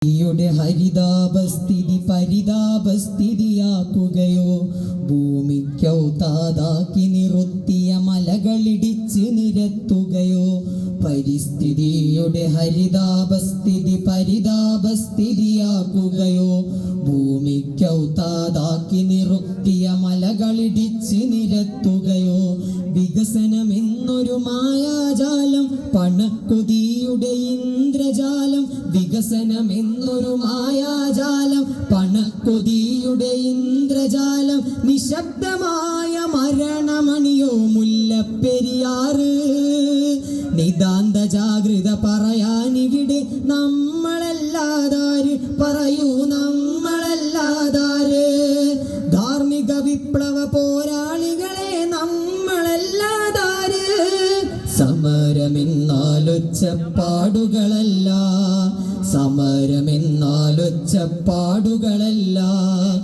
യുടെ ഹരിതാപസ്ഥിതി പരിതാപസ്ഥിതിയാക്കുകയോ ഭൂമിക്കൗതാതാക്കി നിറുത്തിയ മലകളിടിച്ച് നിരത്തുകയോ പരിസ്ഥിതിയുടെ ഹരിതാപസ്ഥിതി പരിതാപസ്ഥിതിയാക്കുകയോ ഭൂമിക്കൗതാതാക്കി നിറുത്തിയ മലകളിടിച്ച് നിരത്തുകയോ വികസനമെന്നൊരു മായാജാലം പണക്കൊതിയുടെ ഇന്ദ്രജാലം വികസനമെന്നൊരു മായാജാലം പണക്കൊതിയുടെ ഇന്ദ്രജാലം നിശബ്ദമായ മരണമണിയോ മുല്ലപ്പെരിയാറ് നിതാന്ത ജാഗ്രത പറയാനിവിടെ നമ്മളല്ലാതാര് പറയൂ നമ്മളല്ലാതാര് ധാർമ്മിക വിപ്ലവ പോരാളികളെ നമ്മളല്ലാതാര് സമരമെന്നാലൊച്ചപ്പാടുകളല്ല സമരമെന്നാലൊച്ചപ്പാടുകളല്ല